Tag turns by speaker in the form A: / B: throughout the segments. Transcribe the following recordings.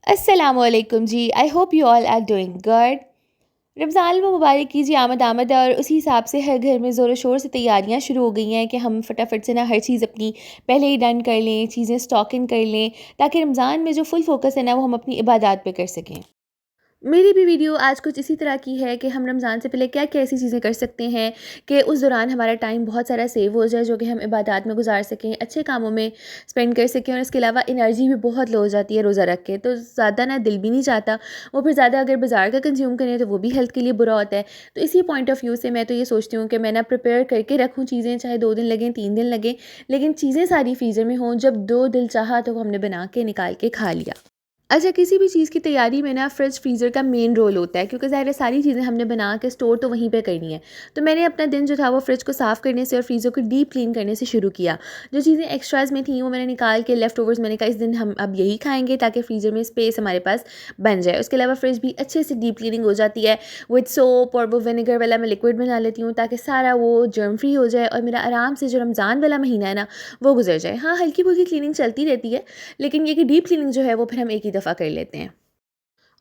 A: अस्सलामुअलैकुम जी। I hope you all are doing good. Ramzan में मुबारक कीजिए आमद आमद है और उसी हिसाब से हर घर में ज़ोर शोर से तैयारियां शुरू हो गई हैं कि हम फटाफट से ना हर चीज़ अपनी पहले ही डन कर लें, चीज़ें स्टॉक इन कर लें ताकि रमज़ान में जो फुल फोकस है ना वो हम अपनी इबादत पे कर सकें। मेरी भी वीडियो आज कुछ इसी तरह की है कि हम रमज़ान से पहले क्या-क्या ऐसी चीज़ें कर सकते हैं कि उस दौरान हमारा टाइम बहुत सारा सेव हो जाए, जो कि हम इबादत में गुजार सकें, अच्छे कामों में स्पेंड कर सकें। और इसके अलावा एनर्जी भी बहुत लो हो जाती है रोज़ा रख के, तो ज़्यादा ना दिल भी नहीं चाहता। वो फिर ज़्यादा अगर बाज़ार का कंज्यूम करें तो वो भी हेल्थ के लिए बुरा होता है। तो इसी पॉइंट ऑफ व्यू से मैं तो ये सोचती हूँ कि मैं ना प्रिपेयर करके रखूँ चीज़ें, चाहे 2 दिन लगें, 3 दिन लगें, लेकिन चीज़ें सारी फ्रीज़र में हों। जब 2 दिल चाहा तो वो हमने बना के निकाल के खा लिया। अच्छा, किसी भी चीज़ की तैयारी में ना फ्रिज फ्रीज़र का मेन रोल होता है, क्योंकि ज़ाहिर है सारी चीज़ें हमने बना के स्टोर तो वहीं पे करनी है। तो मैंने अपना दिन जो था वो फ्रिज को साफ़ करने से और फ्रीज़र को डीप क्लीन करने से शुरू किया। जो चीज़ें एक्स्ट्राज़ में थी वो मैंने निकाल के लेफ़्ट ओवर्स, मैंने कहा इस दिन हम अब यही खाएँगे ताकि फ्रीज़र में स्पेस हमारे पास बन जाए। उसके अलावा फ्रिज भी अच्छे से डीप क्लीनिंग हो जाती है विद सोप, और वो विनेगर वाला मैं लिक्विड बना लेती हूँ ताकि सारा वो जर्म फ्री हो जाए और मेरा आराम से जो रमज़ान वाला महीना है ना वो गुजर जाए। हाँ, हल्की-फुल्की क्लीनिंग चलती रहती है, लेकिन ये कि डीप क्लीनिंग जो है वो फिर हम एक ही दफ़ा कर लेते हैं।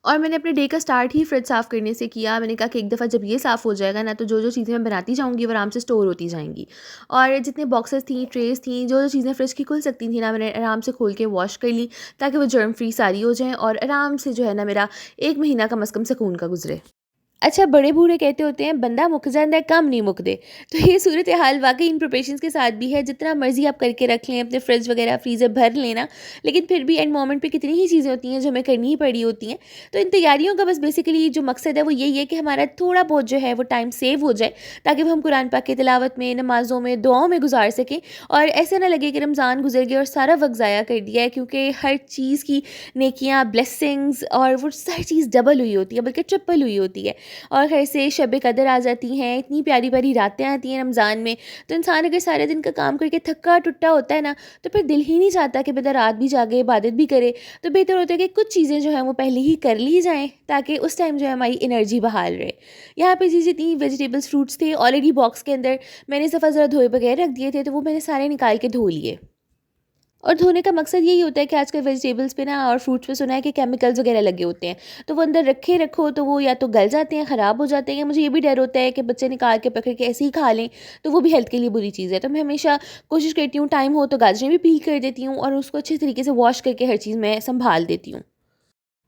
A: और मैंने अपने डे का स्टार्ट ही फ्रिज साफ़ करने से किया। मैंने कहा कि एक दफ़ा जब ये साफ़ हो जाएगा ना, तो जो-जो चीज़ें मैं बनाती जाऊँगी वो आराम से स्टोर होती जाएँगी। और जितने बॉक्सेस थी, ट्रेज़ थी, जो-जो चीज़ें फ्रिज की खुल सकती थी ना, मैंने आराम से खोल के वॉश कर ली ताकि वो जर्म फ्री सारी हो जाएँ और आराम से जो है ना मेरा 1 महीना कम से कम सुकून का गुज़रे। अच्छा, बड़े बूढ़े कहते होते हैं बंदा मुक जांदा है कम नहीं मुकदे। तो ये सूरत हाल वाक़ई इन प्रिपरेशंस के साथ भी है। जितना मर्ज़ी आप करके रख लें, अपने फ्रिज वगैरह फ्रीज़र भर लें ना, लेकिन फिर भी एंड मोमेंट पे कितनी ही चीज़ें होती हैं जो हमें करनी ही पड़ी होती हैं। तो इन तैयारियों का बस बेसिकली जो मकसद है वो यही है कि हमारा थोड़ा बहुत जो है वो टाइम सेव हो जाए, ताकि वो हम कुरान पाक की तिलावत में, नमाज़ों में, दुआओं में गुज़ार सकें और ऐसा ना लगे कि रमज़ान गुज़र गया और सारा वक़्त ज़ाया कर दिया है, क्योंकि हर चीज़ की नेकियाँ, ब्लेसिंग्स और वो सारी चीज़ डबल हुई होती है, बल्कि ट्रिपल हुई होती है। और घर से शब कदर आ जाती हैं, इतनी प्यारी-प्यारी रातें आती हैं रमज़ान में, तो इंसान अगर सारे दिन का काम करके थका-टुटा होता है ना, तो फिर दिल ही नहीं चाहता कि बंदा रात भी जागे, इबादत भी करे। तो बेहतर होता है कि कुछ चीज़ें जो हैं वो पहले ही कर ली जाएँ, ताकि उस टाइम जो है हमारी एनर्जी बहाल रहे। यहाँ पे जी जितनी वेजिटेबल्स, फ्रूट्स थे ऑलरेडी बॉक्स के अंदर मैंने इस दफ़ा ज़रा धोए बगैर रख दिए थे, तो वो मैंने सारे निकाल के धो लिए। और धोने का मकसद यही होता है कि आजकल वेजिटेबल्स पे ना और फ्रूट्स पे सुना है कि केमिकल्स वगैरह लगे होते हैं, तो वो अंदर रखे रखो तो वो या तो गल जाते हैं, ख़राब हो जाते हैं, या मुझे ये भी डर होता है कि बच्चे निकाल के पकड़ के ऐसे ही खा लें, तो वो भी हेल्थ के लिए बुरी चीज़ है। तो मैं हमेशा कोशिश करती हूँ, टाइम हो तो गाजरें भी पील कर देती हूँ और उसको अच्छे तरीके से वॉश करके हर चीज़ मैं सँभाल देती हूँ।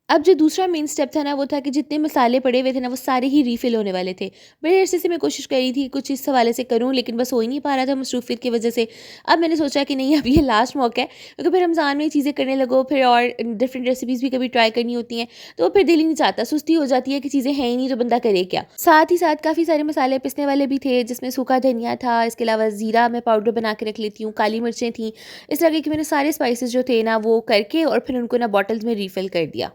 A: अब जो दूसरा मेन स्टेप था ना, वो था कि जितने मसाले पड़े हुए थे ना, वो सारे ही रीफ़िल होने वाले थे। बड़े अरसे से मैं कोशिश कर रही थी कुछ इस हवाले से करूँ, लेकिन बस हो ही नहीं पा रहा था मसरूफ़ियत की वजह से। अब मैंने सोचा कि नहीं, अब ये लास्ट मौका है, क्योंकि फिर रमज़ान में ये चीज़ें करने लगो, फिर और डिफरेंट रेसिपीज़ भी कभी ट्राई करनी होती हैं, तो फिर दिल ही नहीं चाहता, सुस्ती हो जाती है कि चीज़ें हैं ही नहीं तो बंदा करे क्या। साथ ही साथ काफ़ी सारे मसाले पिसने वाले भी थे, जिसमें सूखा धनिया था, इसके अलावा ज़ीरा मैं पाउडर बना के रख लेती हूँ, काली मिर्चें थीं। इस तरह के कि मैंने सारे स्पाइसेस जो थे ना वो करके और फिर उनको ना बॉटल्स में रीफ़िल कर दिया।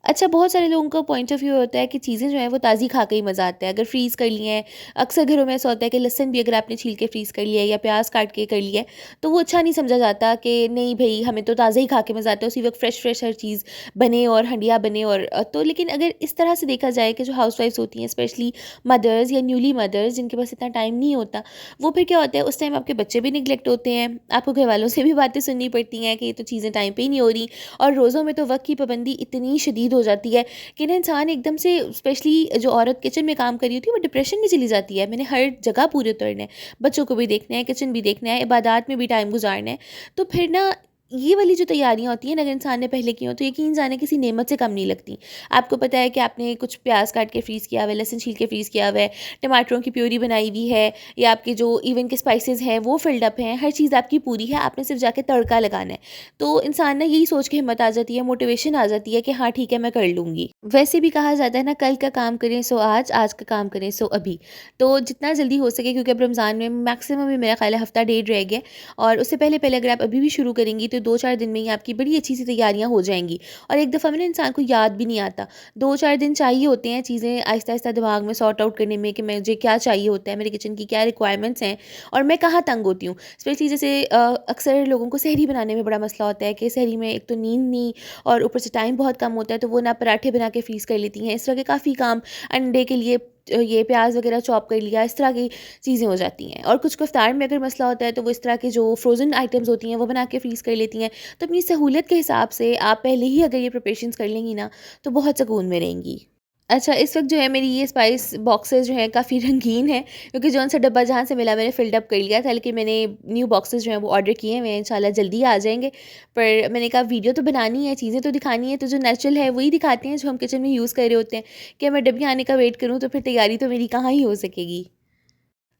A: अच्छा, बहुत सारे लोगों का पॉइंट ऑफ व्यू होता है कि चीज़ें जो हैं वो ताज़ी खा के ही मज़ा आता है। अगर फ्रीज़ कर ली हैं, अक्सर घरों में ऐसा होता है कि लहसुन भी अगर आपने छील के फ्रीज़ कर लिया है या प्याज काट के कर लिया है, तो वो अच्छा नहीं समझा जाता कि नहीं भई, हमें तो ताज़ा ही खा के मज़ा आता है, उसी वक़्त फ्रेश-फ्रेश हर चीज़ बने और हंडिया बने। और तो लेकिन अगर इस तरह से देखा जाए कि जो हाउसवाइफ्स होती हैं, स्पेशली मदर्स या न्यूली मदर्स जिनके पास इतना टाइम नहीं होता, वो फिर क्या होता है, उस टाइम आपके बच्चे भी निगलेक्ट होते हैं, आपको घरवालों से भी बातें सुननी पड़ती हैं कि ये तो चीज़ें टाइम पे ही नहीं हो रही। और रोज़ों में तो वक़्त की पाबंदी इतनी शदीद हो जाती है कि ना इंसान एकदम से, स्पेशली जो औरत किचन में काम कर रही होती है, वो डिप्रेशन में चली जाती है। मैंने हर जगह पूरे उतरना है, बच्चों को भी देखना है, किचन भी देखना है, इबादत में भी टाइम गुजारना है। तो फिर ना ये वाली जो तैयारियां होती हैं ना, अगर इंसान ने पहले की हो तो यकीन जाने किसी नेमत से कम नहीं लगती। आपको पता है कि आपने कुछ प्याज काट के फ्रीज़ किया हुआ है, लहसुन छील के फ्रीज़ किया हुआ है, टमाटरों की प्यूरी बनाई हुई है, या आपके जो इवन के स्पाइसेस हैं वो फिल्ड अप हैं, हर चीज़ आपकी पूरी है, आपने सिर्फ जाके तड़का लगाना है। तो इंसान ना यही सोच के हिम्मत आ जाती है, मोटिवेशन आ जाती है कि हाँ ठीक है, मैं कर लूँगी। वैसे भी कहा जाता है ना, कल का काम करें सो आज, आज का काम करें सो अभी। तो जितना जल्दी हो सके, क्योंकि अब रमज़ान में मैक्सिमम ही मेरा ख्याल है हफ्ता डेढ़ रह गया, और उससे पहले पहले अगर आप अभी भी शुरू करेंगी तो 2-4 दिन में ही आपकी बड़ी अच्छी सी तैयारियां हो जाएंगी। और एक दफ़ा में ना इंसान को याद भी नहीं आता, 2-4 दिन चाहिए होते हैं चीज़ें आहिस्ता आहिस्ता दिमाग में सॉर्ट आउट करने में कि मुझे क्या चाहिए होता है, मेरे किचन की क्या रिक्वायरमेंट्स हैं और मैं कहाँ तंग होती हूँ। स्पेशली जैसे अक्सर लोगों को सहरी बनाने में बड़ा मसला होता है कि सहरी में एक तो नींद नहीं, और ऊपर से टाइम बहुत कम होता है, तो वो ना पराठे बना के फ्रीज़ कर लेती हैं। इस तरह के काफ़ी काम, अंडे के लिए ये प्याज वगैरह चॉप कर लिया, इस तरह की चीज़ें हो जाती हैं। और कुछ को इफ्तार में अगर मसला होता है तो वो इस तरह के जो फ्रोज़न आइटम्स होती हैं वो बना के फ्रीज़ कर लेती हैं। तो अपनी सहूलियत के हिसाब से आप पहले ही अगर ये प्रिपरेशंस कर लेंगी ना, तो बहुत सुकून में रहेंगी। अच्छा, इस वक़्त जो है मेरी ये स्पाइस बॉक्सेस जो हैं काफ़ी रंगीन हैं, क्योंकि जौन-सा डब्बा जहाँ से मिला मैंने फ़िल्ड अप कर लिया था, लेकिन मैंने न्यू बॉक्सेस जो हैं वो ऑर्डर किए हुए हैं, इंशाल्लाह जल्दी आ जाएँगे। पर मैंने कहा वीडियो तो बनानी है, चीज़ें तो दिखानी है, तो जो नेचुरल है वही दिखाते हैं जो हम किचन में यूज़ कर रहे होते हैं। कि मैं डब्बियाँ आने का वेट करूँ तो फिर तैयारी तो मेरी कहाँ ही हो सकेगी।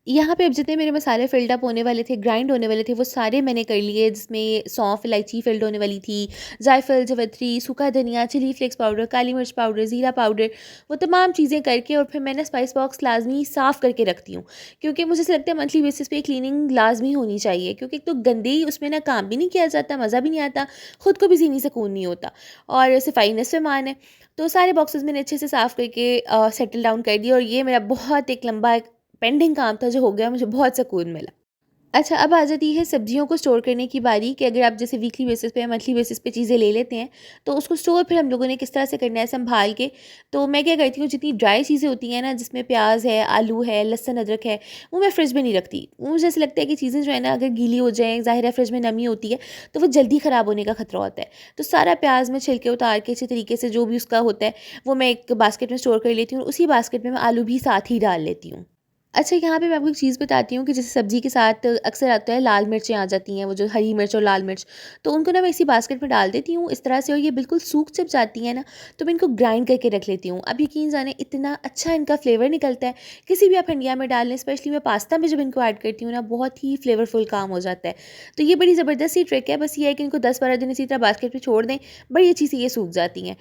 A: यहाँ पे अब जितने मेरे मसाले फ़िल्ड अप होने वाले थे, ग्राइंड होने वाले थे, वो सारे मैंने कर लिए, जिसमें सौंफ, इलायची फ़िल्ड होने वाली थी, जायफ़ल, जावित्री, सूखा धनिया, चिली फ्लेक्स पाउडर, काली मिर्च पाउडर, ज़ीरा पाउडर, वो तमाम चीज़ें करके और फिर मैं ना स्पाइस बॉक्स लाज़मी साफ़ करके रखती हूँ। क्योंकि मुझे ऐसा लगता है मंथली बेसिस पे क्लीनिंग लाज़मी होनी चाहिए, क्योंकि एक तो गंदे उसमें ना काम भी नहीं किया जाता, मज़ा भी नहीं आता, खुद को भी ज़हनी सुकून नहीं होता और सफाई निस्फ़ ईमान है। तो सारे बॉक्सेस मैंने अच्छे से साफ़ करके सेटल डाउन कर दिया और ये मेरा बहुत एक लंबा एक पेंडिंग काम था जो हो गया, मुझे बहुत सुकून मिला। अच्छा, अब आ जाती है सब्जियों को स्टोर करने की बारी कि अगर आप जैसे वीकली बेसिस पे या मंथली बेसिस पे चीज़ें ले लेते हैं, तो उसको स्टोर फिर हम लोगों ने किस तरह से करना है सँभाल के। तो मैं क्या करती हूँ, जितनी ड्राई चीज़ें होती हैं ना, जिसमें प्याज़ है, आलू है, लहसुन, अदरक है, वो मैं फ्रिज में नहीं रखती। वो मुझे ऐसा लगता है कि चीज़ें जो है ना अगर गीली हो जाएँ, ज़ाहिर है फ्रिज में नमी होती है, तो वो जल्दी ख़राब होने का खतरा होता है। तो सारा प्याज़ मैं छिलके उतार के अच्छे तरीके से जो भी उसका होता है, वो मैं एक बास्केट में स्टोर कर लेती हूँ और उसी बास्केट में मैं आलू भी साथ ही डाल लेती हूँ। अच्छा, यहाँ पे मैं आपको एक चीज़ बताती हूँ कि जैसे सब्ज़ी के साथ अक्सर आता है लाल मिर्चें आ जाती हैं, वो जो हरी मिर्च और लाल मिर्च, तो उनको ना मैं इसी बास्केट में डाल देती हूँ इस तरह से और ये बिल्कुल सूख जब जाती हैं ना, तो मैं इनको ग्राइंड करके रख लेती हूँ। अब यकीन जाने इतना अच्छा इनका फ्लेवर निकलता है, किसी भी आप हंडिया में डाल लें, स्पेशली मैं पास्ता में जब इनको ऐड करती हूँ ना, बहुत ही फ्लेवरफुल काम हो जाता है। तो ये बड़ी ज़बरदस्त सी ट्रिक है, बस ये है कि इनको 10-12 दिन इसी तरह बास्केट में छोड़ दें, बड़ी अच्छी से ये सूख जाती हैं।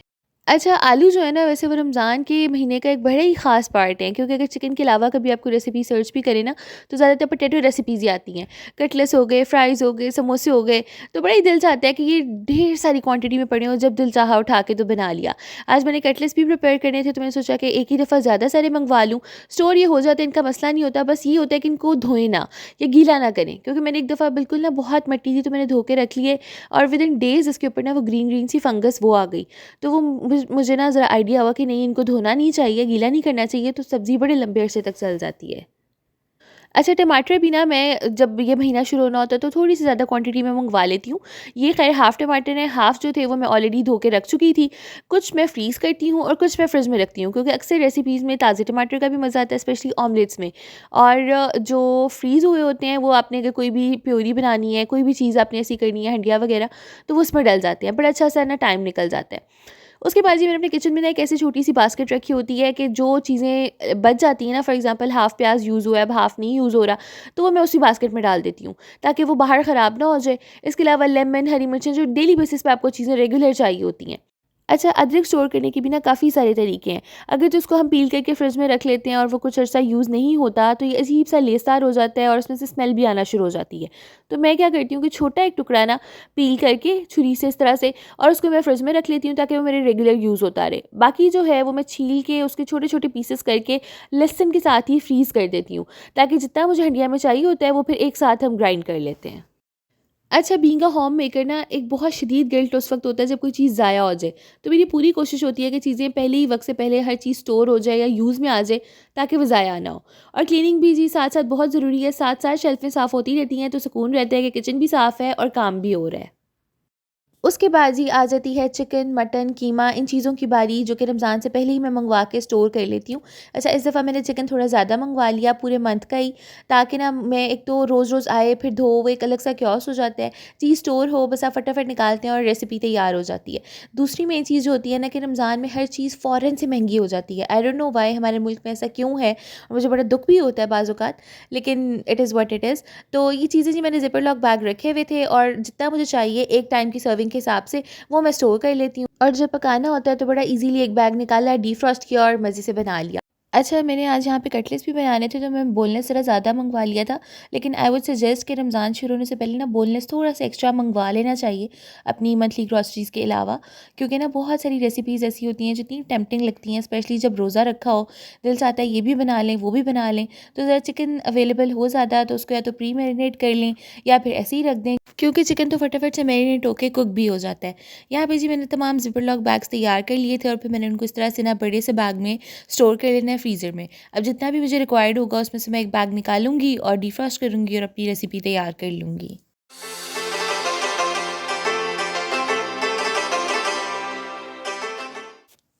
A: अच्छा, आलू जो है ना वैसे वो रमज़ान के महीने का एक बड़ा ही ख़ास पार्ट है, क्योंकि अगर चिकन के अलावा कभी आपको रेसिपी सर्च भी करें ना, तो ज़्यादातर पोटैटो रेसिपीज़ ही आती हैं। कटलेट्स हो गए, फ्राइज़ हो गए, समोसे हो गए, तो बड़ा ही दिल चाहता है कि ये ढेर सारी क्वांटिटी में पड़े हों, जब दिल चाहा उठा के तो बना लिया। आज मैंने कटलेट्स भी प्रिपेयर करने थे, तो मैंने सोचा कि एक ही दफ़ा ज़्यादा सारे मँगवा लूँ। स्टोर ये हो जाते हैं, इनका मसला नहीं होता, बस ये होता है कि इनको धोएँ ना या गीला ना करें, क्योंकि मैंने एक दफ़ा बिल्कुल ना बहुत मट्टी थी, तो मैंने धो के रख लिए और विदिन डेज़ इसके ऊपर ना वो ग्रीन-ग्रीन सी फंगस वो आ गई। तो वो मुझे ना ज़रा आइडिया हुआ कि नहीं, इनको धोना नहीं चाहिए, गीला नहीं करना चाहिए, तो सब्ज़ी बड़े लंबे अरसे तक चल जाती है। अच्छा, टमाटर भी ना मैं जब ये महीना शुरू होना होता है तो थोड़ी-सी ज़्यादा क्वांटिटी में मँगवा लेती हूँ। ये ख़ैर हाफ़ टमाटर हैं, हाफ़ जो थे वो मैं ऑलरेडी धो के रख चुकी थी। कुछ मैं फ्रीज़ करती हूँ और कुछ मैं फ्रिज में रखती हूँ, क्योंकि अक्सर रेसिपीज़ में ताज़े टमाटर का भी मज़ा आता है, स्पेशली ऑमलेट्स में। और जो फ्रीज़ हुए होते हैं वो आपने अगर कोई भी प्योरी बनानी है, कोई भी चीज़ आपने ऐसी करनी है, हंडिया वग़ैरह, तो वो उसमें डल जाते हैं। बड़ा अच्छा-सा ना टाइम निकल जाता है। उसके बाद जी मैंने अपने किचन में ना एक ऐसी छोटी-सी बास्केट रखी होती है कि जो चीज़ें बच जाती हैं ना, फॉर एग्ज़ाम्पल हाफ़ प्याज़ यूज़ हुआ है, अब हाफ़ नहीं यूज़ हो रहा, तो वो मैं उसी बास्केट में डाल देती हूँ, ताकि वो बाहर ख़राब ना हो जाए। इसके अलावा लेमन, हरी मिर्चें जो डेली बेसिस पे आपको चीज़ें रेगुलर चाहिए होती हैं। अच्छा, अदरक स्टोर करने के भी ना काफ़ी सारे तरीके हैं। अगर तो उसको हम पील करके फ्रिज में रख लेते हैं और वो कुछ अर्सा यूज़ नहीं होता, तो ये अजीब-सा लेसदार हो जाता है और उसमें से स्मेल भी आना शुरू हो जाती है। तो मैं क्या करती हूँ कि छोटा एक टुकड़ा ना पील करके छुरी से इस तरह से और उसको मैं फ्रिज में रख लेती हूँ, ताकि वो मेरे रेगुलर यूज़ होता रहे। बाकी जो है वो मैं छील के उसके छोटे-छोटे पीसेस करके लहसुन के साथ ही फ्रीज़ कर देती हूँ, ताकि जितना मुझे हंडिया में चाहिए होता है वो फिर एक साथ हम ग्राइंड कर लेते हैं। अच्छा, बीइंग अ होम मेकर ना एक बहुत शदीद गिल्ट उस वक़्त होता है जब कोई चीज़ ज़ाया हो जाए। तो मेरी पूरी कोशिश होती है कि चीज़ें पहले ही वक़्त से पहले हर चीज़ स्टोर हो जाए या यूज़ में आ जाए, ताकि वो ज़ाया ना हो। और क्लीनिंग भी जी साथ-साथ बहुत ज़रूरी है, साथ-साथ शेल्फ़ें साफ़ होती रहती हैं, तो सुकून रहता है कि किचन भी साफ़ है और काम भी हो रहा है। उसके बाद जी आ जाती है चिकन, मटन, कीमा, इन चीज़ों की बारी, जो कि रमज़ान से पहले ही मैं मँगवा के स्टोर कर लेती हूँ। अच्छा, इस दफ़ा मैंने चिकन थोड़ा ज़्यादा मँगवा लिया पूरे मंथ का ही, ताकि ना मैं एक तो रोज़-रोज़ आए फिर धो, वो एक अलग सा chaos हो जाता है। चीज़ स्टोर हो, बस आप फटाफट निकालते हैं और रेसिपी तैयार हो जाती है। दूसरी मेन चीज़ जो होती है ना कि रमज़ान में हर चीज़ फ़ौरन से महंगी हो जाती है। आई डोंट नो व्हाई, हमारे मुल्क में ऐसा क्यों है? और मुझे बड़ा दुःख भी होता है बाज़ औक़ात, लेकिन it is what it is. तो ये चीज़ें जी मैंने ज़िपर लॉक बैग रखे हुए थे और जितना मुझे चाहिए एक टाइम की सर्विंग के हिसाब से वो मैं स्टोर कर लेती हूँ और जब पकाना होता है तो बड़ा इजीली एक बैग निकाला, डीफ्रॉस्ट किया और मज़े से बना लिया। अच्छा, मैंने आज यहाँ पे कटलेट्स भी बनाने थे, तो मैं बोनलेस ज़रा ज़्यादा मंगवा लिया था, लेकिन आई वुड सजेस्ट कि रमज़ान शुरू होने से पहले ना बोनलेस थोड़ा-सा एक्स्ट्रा मंगवा लेना चाहिए अपनी मंथली ग्रॉसरीज़ के अलावा, क्योंकि ना बहुत सारी रेसिपीज़ ऐसी होती हैं जो इतनी टेम्प्टिंग लगती हैं, स्पेशली जब रोज़ा रखा हो, दिल चाहता है ये भी बना लें, वो भी बना लें। तो ज़रा चिकन अवेलेबल हो ज़्यादा तो उसको या तो प्री मैरिनेट कर लें या फिर ऐसे ही रख दें, क्योंकि चिकन तो फटाफट से मैरिनेट होके कुक भी हो जाता है। यहाँ पे जी मैंने तमाम ज़िपर लॉक बैग्स तैयार कर लिए थे और फिर मैंने उनको इस तरह से ना बड़े से बैग में स्टोर कर लेना है फ्रीज़र में। अब जितना भी मुझे रिक्वायर्ड होगा उसमें से मैं एक बैग निकालूंगी और डिफ्रॉस्ट करूँगी और अपनी रेसिपी तैयार कर लूँगी।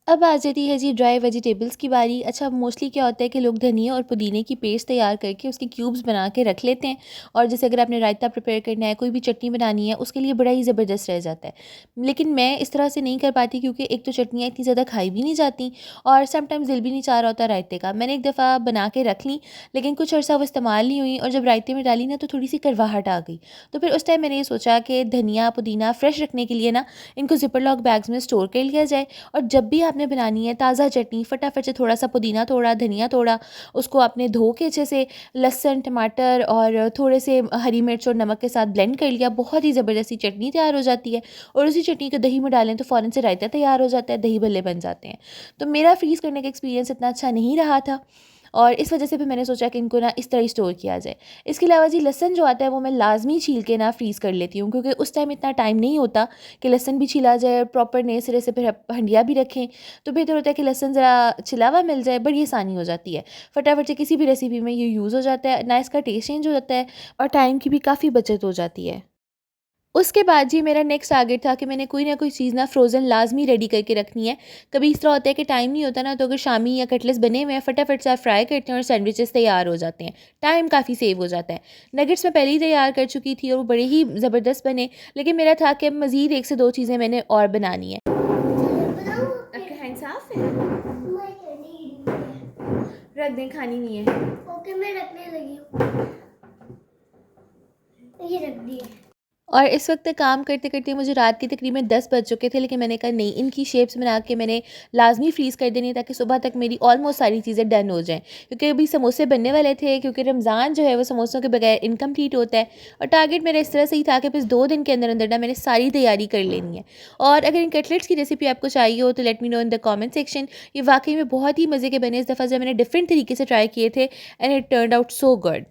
A: अब आ जाती है जी ड्राई वेजिटेबल्स की बारी। अच्छा, मोस्टली क्या होता है कि लोग धनिया और पुदीने की पेस्ट तैयार करके उसके क्यूब्स बना के रख लेते हैं, और जैसे अगर आपने रायता प्रिपेयर करना है, कोई भी चटनी बनानी है, उसके लिए बड़ा ही ज़बरदस्त रह जाता है। लेकिन मैं इस तरह से नहीं कर पाती क्योंकि एक तो चटनियाँ इतनी ज़्यादा खाई भी नहीं जाती और समटाइम्स दिल भी नहीं चाह रहा होता रायते का। मैंने एक दफ़ा बना के रख ली, लेकिन कुछ अर्सा वो इस्तेमाल नहीं हुई और जब रायते में डाली ना तो थोड़ी सी करवाहट आ गई। तो फिर उस टाइम मैंने ये सोचा कि धनिया पुदीना फ्रेश रखने के लिए ना इनको ज़िपर लॉक बैग्स में स्टोर कर लिया जाए, और जब भी आपने बनानी है ताज़ा चटनी, फटाफट से थोड़ा सा पुदीना तोड़ा, धनिया तोड़ा, उसको आपने धो के अच्छे से लहसुन, टमाटर और थोड़े से हरी मिर्च और नमक के साथ ब्लेंड कर लिया, बहुत ही ज़बरदस्ती चटनी तैयार हो जाती है। और उसी चटनी को दही में डालें तो फ़ौरन से रायता तैयार हो जाता है, दही भल्ले बन जाते हैं। तो मेरा फ्रीज़ करने का एक्सपीरियंस इतना अच्छा नहीं रहा था, और इस वजह से फिर मैंने सोचा कि इनको ना इस तरह ही स्टोर किया जाए। इसके अलावा जी लहसुन जो आता है वो मैं लाज़मी छील के ना फ्रीज़ कर लेती हूँ, क्योंकि उस टाइम इतना टाइम नहीं होता कि लहसुन भी छिला जाए और प्रॉपर नए सिरे से फिर हंडिया भी रखें। तो बेहतर होता है कि लहसुन ज़रा छिला हुआ मिल जाए, बड़ी आसानी हो जाती है। फटाफट से किसी भी रेसिपी में ये यूज़ हो जाता है, ना इसका टेस्ट चेंज हो जाता है और टाइम की भी काफ़ी बचत हो जाती है। उसके बाद जी मेरा नेक्स्ट टारगेट था कि मैंने कोई ना कोई चीज़ ना फ्रोज़न लाज़मी रेडी करके रखनी है। कभी इस तरह होता है कि टाइम नहीं होता ना, तो अगर शामी या कटलेट्स बने हुए हैं, फटाफट से आप फ्राई करते हैं और सैंडविचेस तैयार हो जाते हैं। टाइम काफ़ी सेव हो जाता है। नगेट्स मैं पहले ही तैयार कर चुकी थी और वो बड़े ही ज़बरदस्त बने, लेकिन मेरा था कि मज़ीद 1 से 2 चीज़ें मैंने और बनानी है। आपके हैंड साफ है? रख दें, खानी नहीं है। ओके, मैं रखने लगी हूँ। ये रख दिए। और इस वक्त काम करते-करते मुझे रात के तकरीबन 10 बज चुके थे, लेकिन मैंने कहा नहीं, इनकी शेप्स बना के मैंने लाज़मी फ्रीज़ कर देनी है ताकि सुबह तक मेरी ऑलमोस्ट सारी चीज़ें डन हो जाएँ। क्योंकि अभी समोसे बनने वाले थे, क्योंकि रमज़ान जो है वो समोसों के बगैर इनकम्प्लीट होता है, और टारगेट मेरा इस तरह से ही था कि बस 2 दिन के अंदर-अंदर ना मैंने सारी तैयारी कर लेनी है। और अगर इन कटलेट्स की रेसिपी आपको चाहिए हो तो let me know in the comment section. ये वाक़ई में बहुत ही मज़े के बने इस दफ़ा, जब मैंने डिफरेंट तरीके से ट्राई किए थे, and it turned out so good.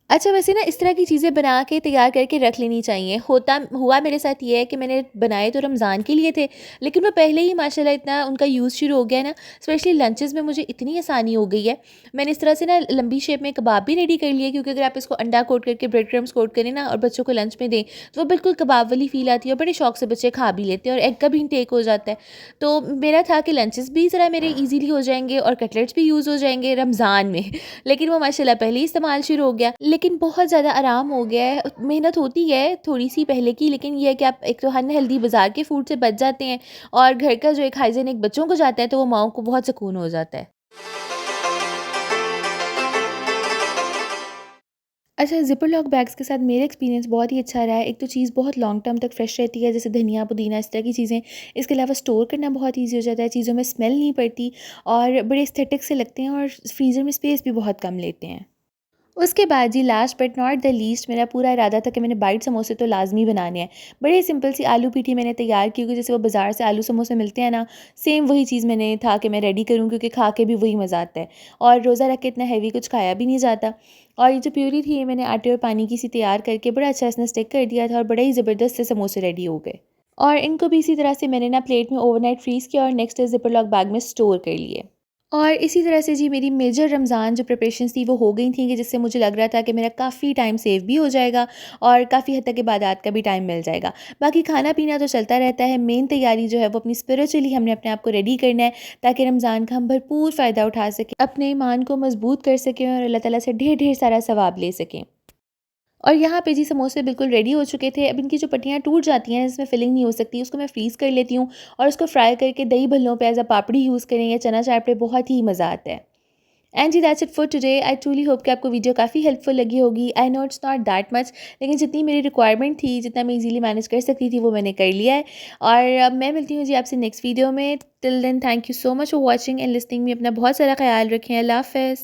A: अच्छा, वैसे ना इस तरह की चीज़ें बना के तैयार करके रख लेनी चाहिए। होता हुआ मेरे साथ ये है कि मैंने बनाए तो रमज़ान के लिए थे, लेकिन वो पहले ही माशाल्लाह इतना उनका यूज़ शुरू हो गया है ना, स्पेशली लंचेस में मुझे इतनी आसानी हो गई है। मैंने इस तरह से ना लंबी शेप में कबाब भी रेडी कर लिए, क्योंकि अगर आप इसको अंडा कोट करके ब्रेड क्रम्स कोट करें ना और बच्चों को लंच में दें, तो वो बिल्कुल कबाब वाली फ़ील आती है और बड़े शौक से बच्चे खा भी लेते हैं और एग का भी इंटेक हो जाता है। तो मेरा था कि लंचेस भी ज़रा मेरे ईज़िली हो जाएँगे और कटलेट्स भी यूज़ हो जाएँगे रमज़ान में। लेकिन वो माशाल्लाह पहले ही इस्तेमाल शुरू हो गया। लेकिन बहुत ज़्यादा आराम हो गया है। मेहनत होती है थोड़ी-सी पहले की, लेकिन ये है कि आप एक तो अनहेल्दी बाज़ार के फूड से बच जाते हैं, और घर का जो एक हाइजीनिक बच्चों को जाता है तो वो माँओं को बहुत सुकून हो जाता है। अच्छा, ज़िपर लॉक बैग्स के साथ मेरा एक्सपीरियंस बहुत ही अच्छा रहा है। एक तो चीज़ बहुत लॉन्ग टर्म तक फ्रेश रहती है, जैसे धनिया, पुदीना, इस तरह की चीज़ें। इसके अलावा स्टोर करना बहुत ईज़ी हो जाता है, चीज़ों में स्मेल नहीं पड़ती और बड़े एस्थेटिक से लगते हैं, और फ्रीज़र में स्पेस भी बहुत कम लेते हैं। उसके बाद जी last but not the least, मेरा पूरा इरादा था कि मैंने बाइट समोसे तो लाज़मी बनाने हैं। बड़े सिंपल सी आलू पीठी मैंने तैयार की, क्योंकि जैसे वो बाज़ार से आलू समोसे मिलते हैं ना, सेम वही चीज़ मैंने था कि मैं रेडी करूँ, क्योंकि खा के भी वही मज़ा आता है और रोज़ा रख के इतना हैवी कुछ खाया भी नहीं जाता। और ये जो प्यूरी थी ये मैंने आटे और पानी की सी तैयार करके बड़ा अच्छा इसने स्टिक कर दिया था, और बड़े ही ज़बरदस्त से समोसे रेडी हो गए। और इनको भी इसी तरह से मैंने ना प्लेट में ओवरनाइट फ्रीज़ किया और next day zipper lock bag में स्टोर कर लिए। और इसी तरह से जी मेरी मेजर रमज़ान जो प्रिपरेशंस थी वो हो गई थी, कि जिससे मुझे लग रहा था कि मेरा काफ़ी टाइम सेव भी हो जाएगा और काफ़ी हद तक इबादत का भी टाइम मिल जाएगा। बाकी खाना पीना तो चलता रहता है, मेन तैयारी जो है वो अपनी स्पिरिचुअली हमने अपने आप को रेडी करना है, ताकि रमज़ान का हम भरपूर फ़ायदा उठा सकें, अपने ईमान को मज़बूत कर सकें और अल्लाह ताला से ढेर ढेर सारा सवाब ले सकें। और यहाँ पे जी समोसे बिल्कुल रेडी हो चुके थे। अब इनकी जो पट्टियाँ टूट जाती हैं, जिसमें फिलिंग नहीं हो सकती, उसको मैं फ्रीज़ कर लेती हूँ और उसको फ्राई करके दही भल्लों पे एज़ अ पापड़ी यूज़ करें या चना चाट पे, बहुत ही मज़ा आता है। एंड जी that's it for today. I truly hope कि आपको वीडियो काफ़ी हेल्पफुल लगी होगी। I know it's not that much, लेकिन जितनी मेरी रिक्वायरमेंट थी, जितना मैं इजीली मैनेज कर सकती थी, वो मैंने कर लिया है। और अब मैं मिलती हूँ जी आपसे नेक्स्ट वीडियो में। Till then thank you so much for watching and listening me. अपना बहुत सारा ख्याल रखें। अल्लाह हाफ़िज़।